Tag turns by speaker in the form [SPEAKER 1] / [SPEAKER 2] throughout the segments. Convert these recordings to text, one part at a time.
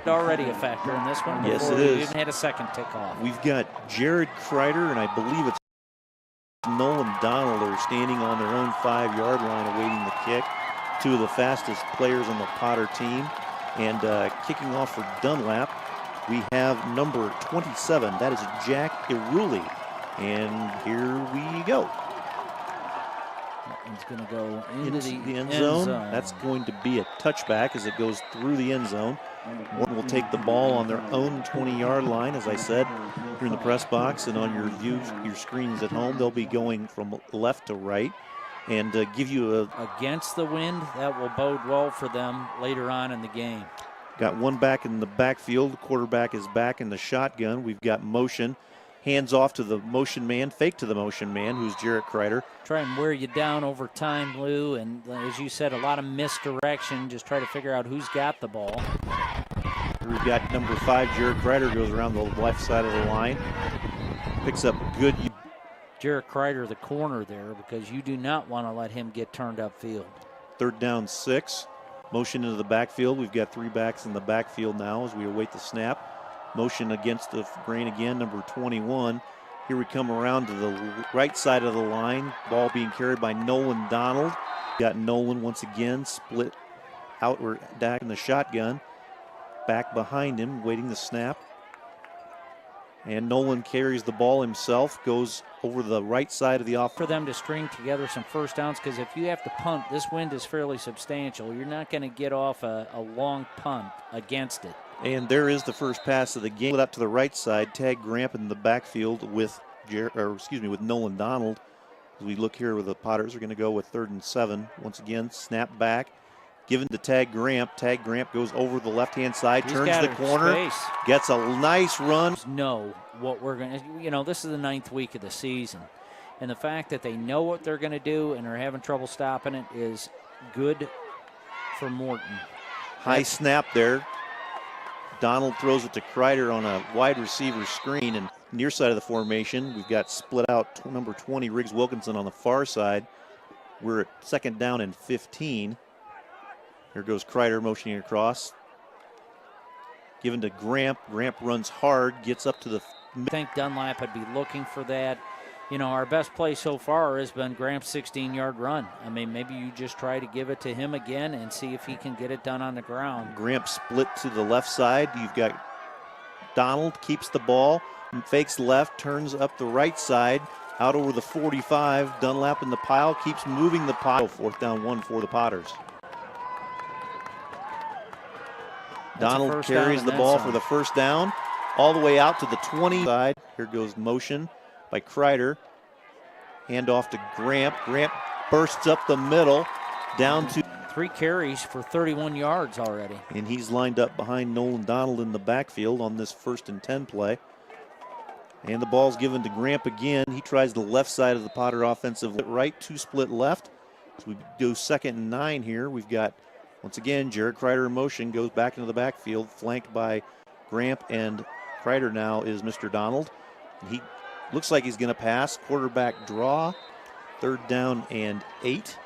[SPEAKER 1] already a factor in this one.
[SPEAKER 2] Yes, it
[SPEAKER 1] we
[SPEAKER 2] is.
[SPEAKER 1] even had a second tick-off.
[SPEAKER 2] We've got Jared Kreider, and I believe it's Nolan Donald are standing on their own 5-yard line awaiting the kick. Two of the fastest players on the Potter team. And kicking off for Dunlap, we have number 27. That is Jack Iruli. And here we go.
[SPEAKER 1] He's going to go into
[SPEAKER 2] the end zone. That's going to be a touchback as it goes through the end zone. Morton will take the ball on their own 20-yard line, as I said, here in the press box, and on your screens at home, they'll be going from left to right and give you a...
[SPEAKER 1] Against the wind, that will bode well for them later on in the game.
[SPEAKER 2] Got one back in the backfield. The quarterback is back in the shotgun. We've got motion. Hands off to the motion man, fake to the motion man, who's Jarrett Kreider.
[SPEAKER 1] Try and wear you down over time, Lou, and as you said, a lot of misdirection. Just try to figure out who's got the ball.
[SPEAKER 2] We've got number 5, Jarrett Kreider, goes around the left side of the line. Picks up good.
[SPEAKER 1] Jarrett Kreider, the corner there, because you do not want to let him get turned upfield.
[SPEAKER 2] 3rd down 6. Motion into the backfield. We've got 3 backs in the backfield now as we await the snap. Motion against the grain again, number 21. Here we come around to the right side of the line. Ball being carried by Nolan Donald. Got Nolan once again split outward, back in the shotgun. Back behind him, waiting the snap. And Nolan carries the ball himself, goes over the right side of the offense.
[SPEAKER 1] For them to string together some first downs, because if you have to punt, this wind is fairly substantial. You're not going to get off a long punt against it.
[SPEAKER 2] And there is the first pass of the game. Up to the right side, Tag Gramp in the backfield with Nolan Donald. As we look here, where the Potters are going to go with 3rd and 7. Once again, snap back, given to Tag Gramp. Tag Gramp goes over the left-hand side, turns the corner, gets a nice run.
[SPEAKER 1] Know what we're going to, this is the 9th week of the season. And the fact that they know what they're going to do and are having trouble stopping it is good for Morton.
[SPEAKER 2] High snap there. Donald throws it to Kreider on a wide receiver screen, and near side of the formation, we've got split out number 20, Riggs Wilkinson, on the far side. We're at 2nd down and 15. Here goes Kreider motioning across. Given to Gramp. Gramp runs hard, gets up to the...
[SPEAKER 1] I think Dunlap would be looking for that. Our best play so far has been Gramp's 16-yard run. I mean, maybe you just try to give it to him again and see if he can get it done on the ground.
[SPEAKER 2] Gramp split to the left side. You've got Donald, keeps the ball, fakes left, turns up the right side, out over the 45. Dunlap in the pile, keeps moving the pile. 4th down 1 for the Potters. Donald carries the ball for the first down, all the way out to the 20 side. Here goes motion by Kreider. Hand off to Gramp. Gramp bursts up the middle, down to
[SPEAKER 1] 3 carries for 31 yards already.
[SPEAKER 2] And he's lined up behind Nolan Donald in the backfield on this 1st and 10 play. And the ball's given to Gramp again. He tries the left side of the Potter offensive right, 2 split left. So we go 2nd and 9 here. We've got, once again, Jared Kreider in motion, goes back into the backfield, flanked by Gramp, and Kreider now is Mr. Donald. And he looks like he's going to pass. Quarterback draw. 3rd down and 8.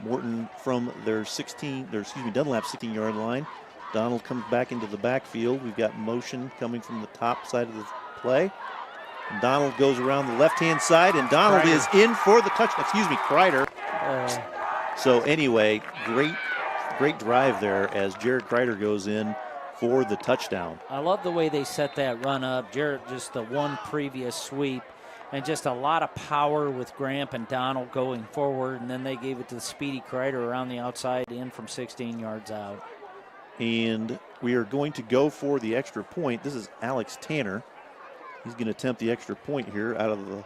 [SPEAKER 2] Morton from their Dunlap 16-yard line. Donald comes back into the backfield. We've got motion coming from the top side of the play. And Donald goes around the left-hand side, and Donald is in for the touchdown. Kreider. So anyway, great drive there as Jared Kreider goes in for the touchdown.
[SPEAKER 1] I love the way they set that run up. Jared, just the one previous sweep, and just a lot of power with Gramp and Donald going forward, and then they gave it to the speedy Kreider around the outside in from 16 yards out.
[SPEAKER 2] And we are going to go for the extra point. This is Alex Tanner. He's going to attempt the extra point here out of the...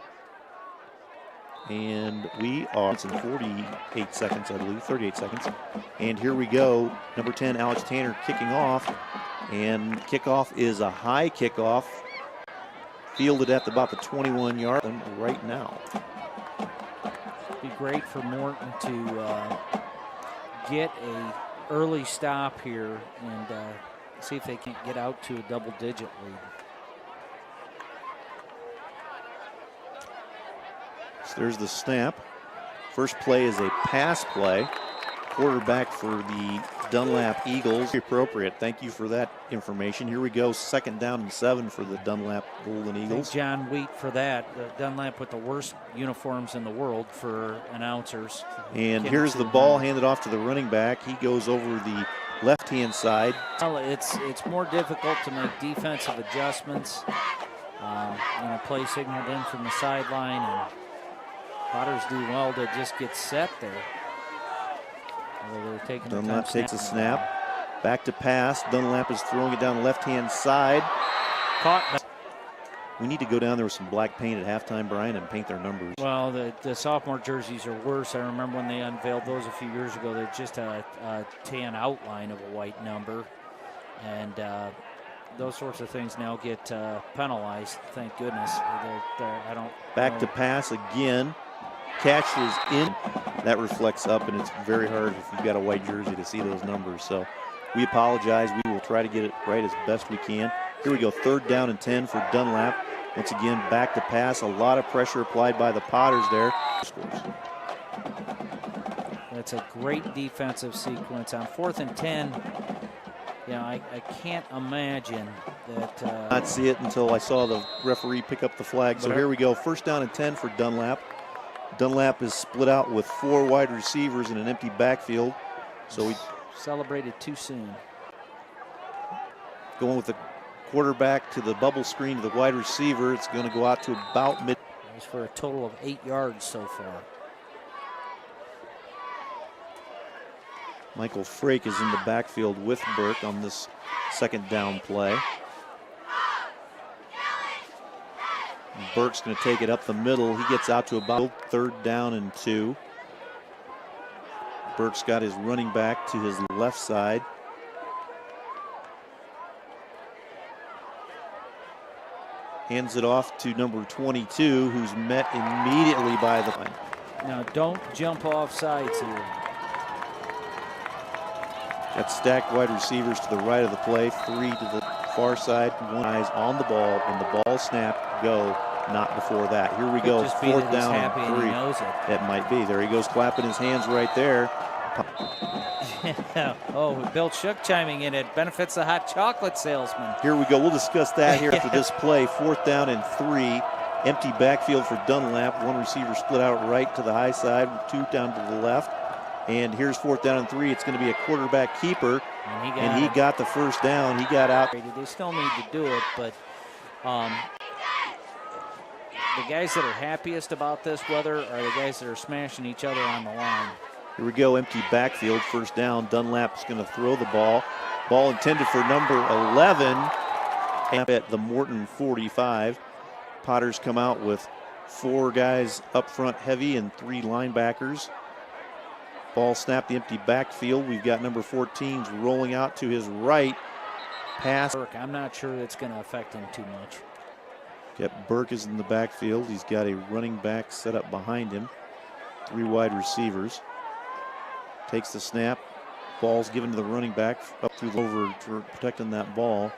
[SPEAKER 2] And we are in 48 seconds, I believe, 38 seconds. And here we go. Number 10, Alex Tanner kicking off. And kickoff is a high kickoff. Fielded at about the 21-yard line right now.
[SPEAKER 1] It'd be great for Morton to get a early stop here and see if they can get out to a double-digit lead.
[SPEAKER 2] So there's the snap. First play is a pass play. Quarterback for the Dunlap Eagles. Appropriate. Thank you for that information. Here we go. 2nd down and 7 for the Dunlap Golden Eagles.
[SPEAKER 1] Thank John Wheat for that. Dunlap with the worst uniforms in the world for announcers.
[SPEAKER 2] And here's the ball handed off to the running back. He goes over the left-hand side.
[SPEAKER 1] Well, it's more difficult to make defensive adjustments. Play signaled in from the sideline, and Potters do well to just get set there. They're taking
[SPEAKER 2] Dunlap takes a snap. Back to pass. Dunlap is throwing it down the left-hand side.
[SPEAKER 1] Caught.
[SPEAKER 2] We need to go down there with some black paint at halftime, Brian, and paint their numbers.
[SPEAKER 1] Well, the sophomore jerseys are worse. I remember when they unveiled those a few years ago. They're just a tan outline of a white number. And those sorts of things now get penalized. Thank goodness. I don't.
[SPEAKER 2] Back to pass again. Catch is in. That reflects up, and it's very hard if you've got a white jersey to see those numbers. So we apologize. We will try to get it right as best we can. Here we go. 3rd down and 10 for Dunlap. Once again, back to pass. A lot of pressure applied by the Potters there.
[SPEAKER 1] That's a great defensive sequence. On 4th and 10, I can't imagine that.
[SPEAKER 2] Not see it until I saw the referee pick up the flag. So here we go. 1st down and 10 for Dunlap. Dunlap is split out with 4 wide receivers in an empty backfield. So we
[SPEAKER 1] celebrated too soon.
[SPEAKER 2] Going with the quarterback to the bubble screen to the wide receiver. It's going to go out to about mid.
[SPEAKER 1] It's for a total of 8 yards so far.
[SPEAKER 2] Michael Frake is in the backfield with Burke on this 2nd down play. Burke's going to take it up the middle. He gets out to about 3rd down and 2. Burke's got his running back to his left side. Hands it off to number 22, who's met immediately by the line.
[SPEAKER 1] Now don't jump off sides here.
[SPEAKER 2] Got stacked wide receivers to the right of the play, 3 to the far side, 1 eyes on the ball. When the ball snapped, go. Not before that. Here we go. 4th down and 3.
[SPEAKER 1] He knows it.
[SPEAKER 2] That might be. There he goes, clapping his hands right there.
[SPEAKER 1] Oh, Bill Shook chiming in. It benefits the hot chocolate salesman.
[SPEAKER 2] Here we go. We'll discuss that here after this play. 4th down and 3. Empty backfield for Dunlap. 1 receiver split out right to the high side, 2 down to the left. And here's 4th down and 3. It's going to be a quarterback keeper. And he got the 1st down. He got out.
[SPEAKER 1] They still need to do it, but the guys that are happiest about this weather are the guys that are smashing each other on the line.
[SPEAKER 2] Here we go, empty backfield, 1st down. Dunlap's going to throw the ball. Ball intended for number 11 at the Morton 45. Potters come out with 4 guys up front heavy and 3 linebackers. Ball snapped the empty backfield. We've got number 14's rolling out to his right. Pass.
[SPEAKER 1] I'm not sure that's going to affect him too much.
[SPEAKER 2] Burke is in the backfield. He's got a running back set up behind him. 3 wide receivers. Takes the snap. Ball's given to the running back up through over protecting that ball.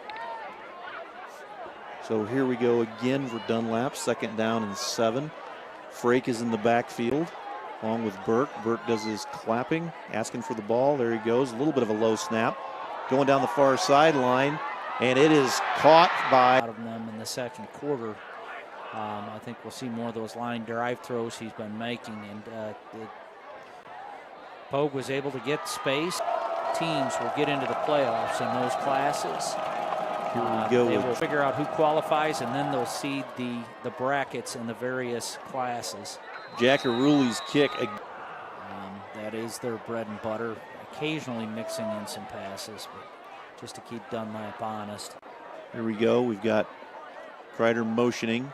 [SPEAKER 2] So here we go again for Dunlap. 2nd down and 7. Frake is in the backfield along with Burke. Burke does his clapping, asking for the ball. There he goes. A little bit of a low snap. Going down the far sideline. And it is caught by
[SPEAKER 1] out of them in the 2nd quarter. I think we'll see more of those line drive throws he's been making. And Pogue was able to get space. Teams will get into the playoffs in those classes.
[SPEAKER 2] Here we go.
[SPEAKER 1] They will figure out who qualifies, and then they'll seed the brackets in the various classes.
[SPEAKER 2] Jackaruli's kick.
[SPEAKER 1] That is their bread and butter. Occasionally mixing in some passes, but just to keep Dunlap honest.
[SPEAKER 2] Here we go. We've got Kreider motioning.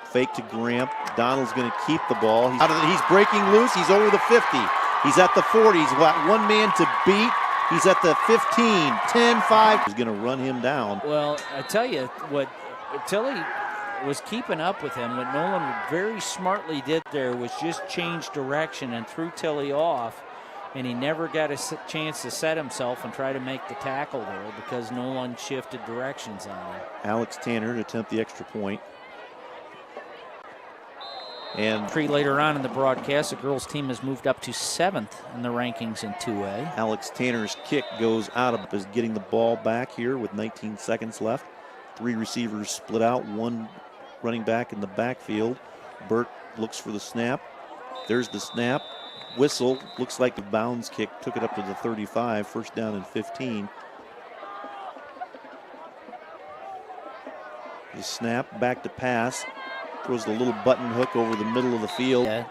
[SPEAKER 2] Fake to Gramp. Donald's going to keep the ball. He's breaking loose. He's over the 50. He's at the 40. He's got 1 man to beat. He's at the 15, 10, 5. He's going to run him down.
[SPEAKER 1] Well, I tell you what, Tilly was keeping up with him. What Nolan very smartly did there was just change direction and threw Tilly off. And he never got a chance to set himself and try to make the tackle there because Nolan shifted directions on him.
[SPEAKER 2] Alex Tanner to attempt the extra point. And
[SPEAKER 1] Later on in the broadcast, the girls' team has moved up to 7th in the rankings in 2A.
[SPEAKER 2] Alex Tanner's kick goes out of, is getting the ball back here with 19 seconds left. 3 receivers split out, 1 running back in the backfield. Burt looks for the snap. There's the snap. Whistle. Looks like the bounds kick took it up to the 35. First down and 15. The snap, back to pass. Throws the little button hook over the middle of the field.
[SPEAKER 1] Yeah.